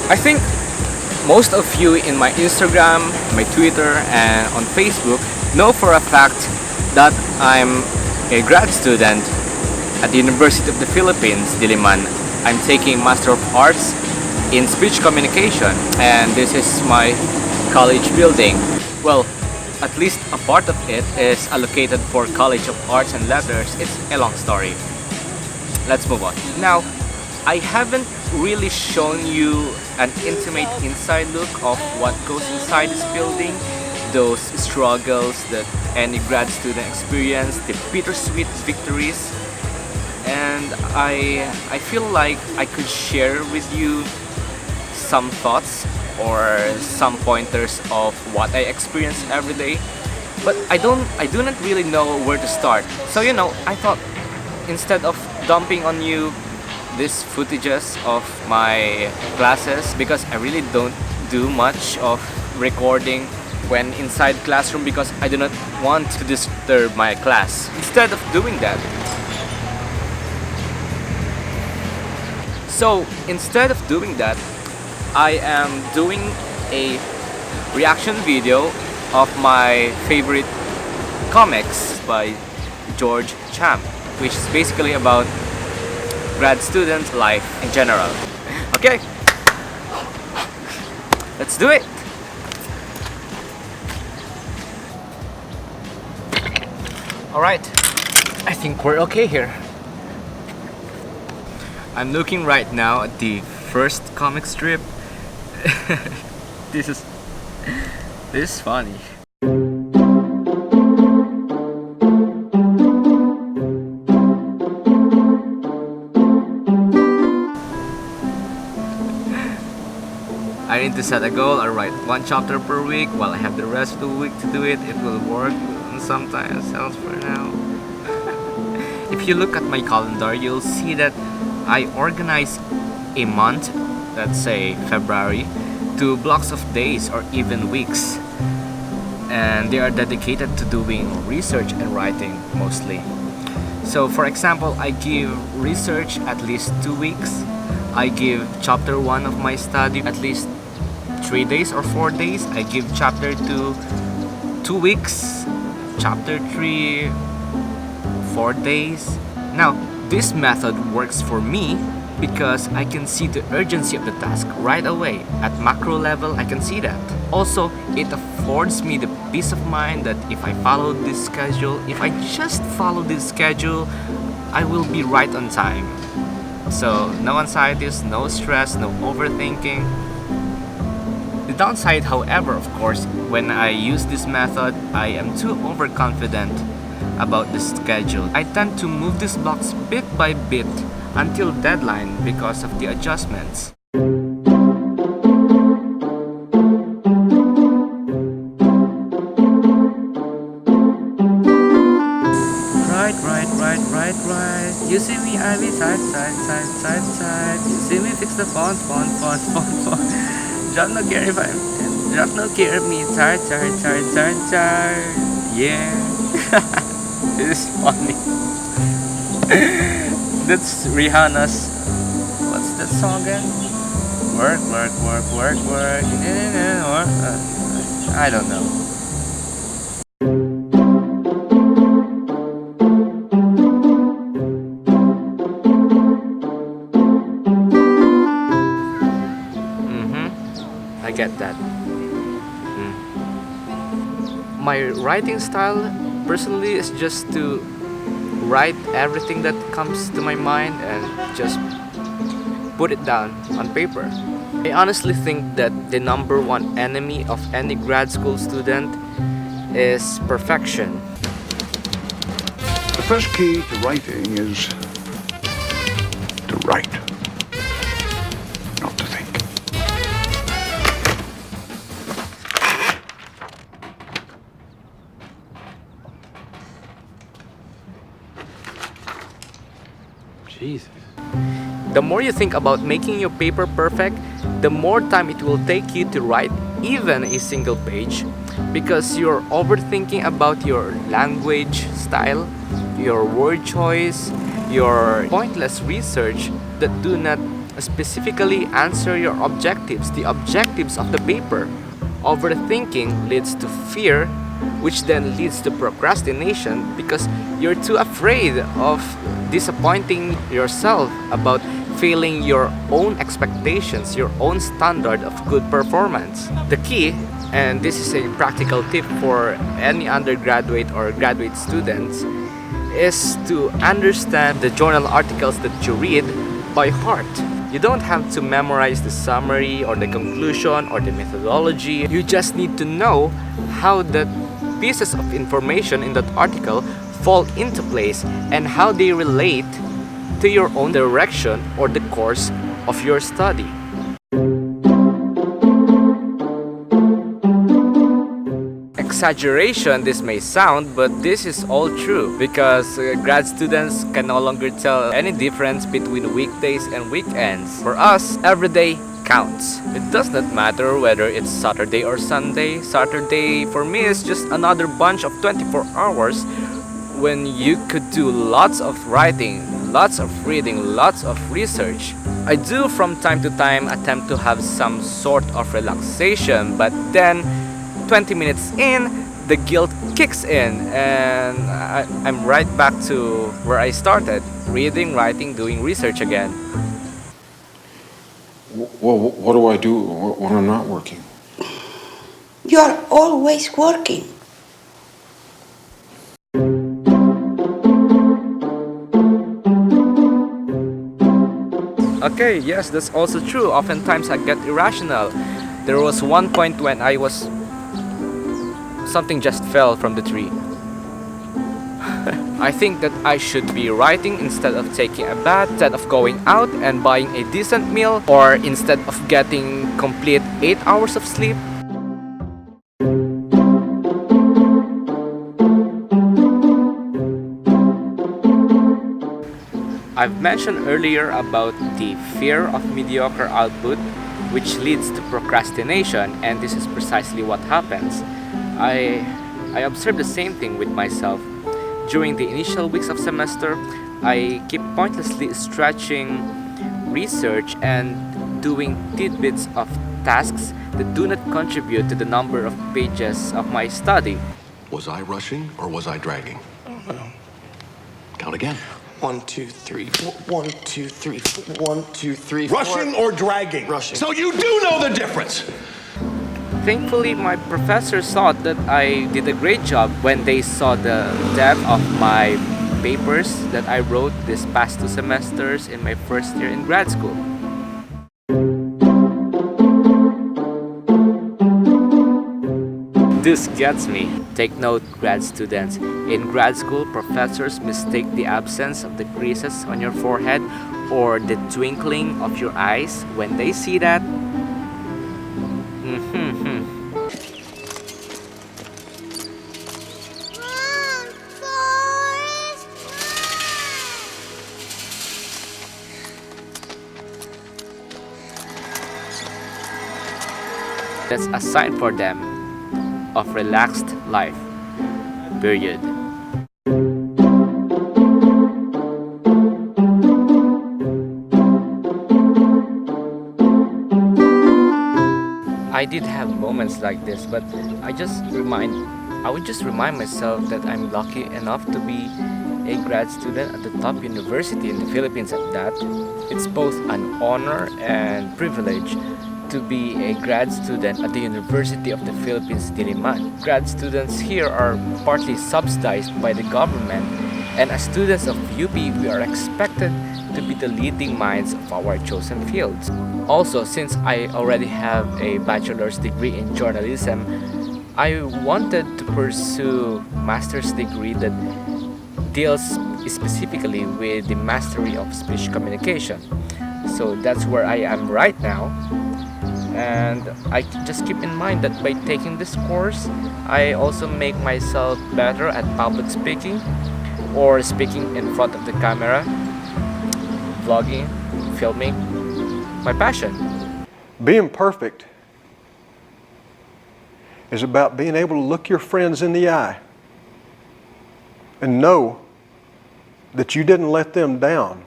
I think most of you in my Instagram, my Twitter, and on Facebook know for a fact that I'm a grad student at the University of the Philippines, Diliman. I'm taking Master of Arts in Speech Communication, and this is my college building. Well, at least a part of it is allocated for College of Arts and Letters. It's a long story. Let's move on. Now, I haven't really shown you an intimate inside look of what goes inside this building, those struggles that any grad student experience, the bittersweet victories, and I feel like I could share with you some thoughts or some pointers of what I experience every day, but I do not really know where to start. So I thought instead of dumping on you these footages of my classes, because I really don't do much of recording when inside classroom because I do not want to disturb my class. Instead of doing that, I am doing a reaction video of my favorite comics by Jorge Cham, which is basically about grad student life in general. Okay, let's do it. Alright, I think we're okay here. I'm looking right now at the first comic strip. This is funny. I need to set a goal. I write one chapter per week while I have the rest of the week to do it. It will work sometimes, else for now. If you look at my calendar, you'll see that I organize a month, let's say February, to blocks of days or even weeks, and they are dedicated to doing research and writing mostly. So for example, I give research at least 2 weeks. I give chapter 1 of my study at least 3 days or 4 days. I give chapter 2 2 weeks, chapter 3 4 days. Now this method works for me because I can see the urgency of the task right away. At macro level, I can see that. Also, it affords me the peace of mind that if I follow this schedule, if I just follow this schedule, I will be right on time. So, no anxieties, no stress, no overthinking. The downside, however, of course, when I use this method, I am too overconfident about the schedule. I tend to move these blocks bit by bit until deadline because of the adjustments. Right. You see me, I be side. You see me fix the font. Drop no care if me, tired. Yeah. This is funny. That's Rihanna's, what's that song again? Work. I don't know. I get that. My writing style personally is just to write everything that comes to my mind and just put it down on paper. I honestly think that the number one enemy of any grad school student is perfection. The first key to writing is to write, not to think. Jesus. The more you think about making your paper perfect, the more time it will take you to write even a single page, because you're overthinking about your language style, your word choice, your pointless research that do not Specifically, answer your objectives, the objectives of the paper. Overthinking leads to fear, which then leads to procrastination because you're too afraid of disappointing yourself about failing your own expectations, your own standard of good performance. The key, and this is a practical tip for any undergraduate or graduate students, is to understand the journal articles that you read by heart. You don't have to memorize the summary or the conclusion or the methodology. You just need to know how the pieces of information in that article fall into place and how they relate to your own direction or the course of your study. Exaggeration this may sound, but this is all true because grad students can no longer tell any difference between weekdays and weekends. For us, every day counts. It does not matter whether it's Saturday or Sunday. Saturday for me is just another bunch of 24 hours when you could do lots of writing, lots of reading, lots of research. I do from time to time attempt to have some sort of relaxation, but then 20 minutes in, the guilt kicks in and I'm right back to where I started, reading, writing, doing research again. Well, what do I do when I'm not working? You are always working. Okay, yes, that's also true. Oftentimes I get irrational. There was one point when something just fell from the tree. I think that I should be writing instead of taking a bath, instead of going out and buying a decent meal, or instead of getting complete 8 hours of sleep. I've mentioned earlier about the fear of mediocre output, which leads to procrastination, and this is precisely what happens. I observed the same thing with myself. During the initial weeks of semester, I keep pointlessly stretching research and doing tidbits of tasks that do not contribute to the number of pages of my study. Was I rushing or was I dragging? Count again. 1, 2, 3, 4. 1, 2, 3, 4. 1, 2, 3, 4. Rushing or dragging? Rushing. So you do know the difference. Thankfully, my professors thought that I did a great job when they saw the depth of my papers that I wrote this past 2 semesters in my first year in grad school. This gets me. Take note, grad students. In grad school, professors mistake the absence of the creases on your forehead or the twinkling of your eyes when they see that. That's a sign for them of relaxed life. Period. I did have moments like this, but I would just remind myself that I'm lucky enough to be a grad student at the top university in the Philippines at that. It's both an honor and privilege to be a grad student at the University of the Philippines, Diliman. Grad students here are partly subsidized by the government, and as students of UP, we are expected to be the leading minds of our chosen fields. Also, since I already have a bachelor's degree in journalism, I wanted to pursue master's degree that deals specifically with the mastery of speech communication. So that's where I am right now. And I just keep in mind that by taking this course, I also make myself better at public speaking or speaking in front of the camera, vlogging, filming, my passion. Being perfect is about being able to look your friends in the eye and know that you didn't let them down.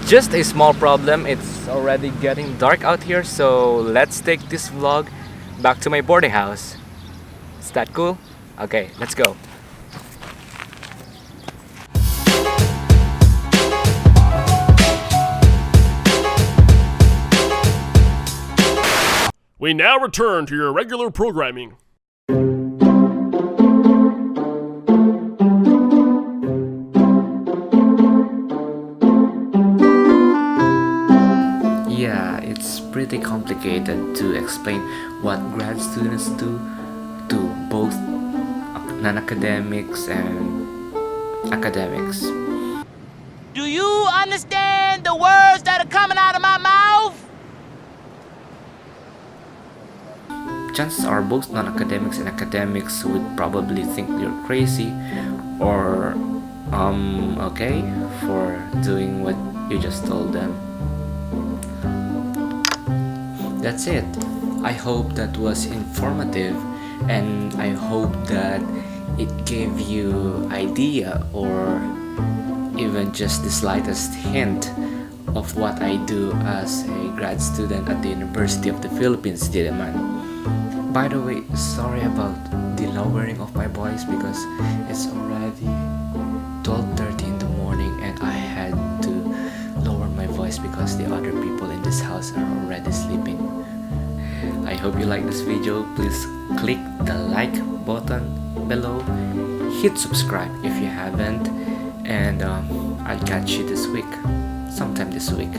Just a small problem, it's already getting dark out here, so let's take this vlog back to my boarding house. Is that cool? Okay, let's go. We now return to your regular programming. Yeah, it's pretty complicated to explain what grad students do to both non-academics and academics. Do you understand the words that are coming out of my mouth? Chances are both non-academics and academics would probably think you're crazy or okay for doing what you just told them. That's it. I hope that was informative, and I hope that it gave you idea or even just the slightest hint of what I do as a grad student at the University of the Philippines, Diliman. By the way, sorry about the lowering of my voice because it's already 12:30 in the morning and I had to lower my voice because the other people in this house are already sleeping. I hope you like this video. Please click the like button below, hit subscribe if you haven't, and I'll catch you this week, sometime this week.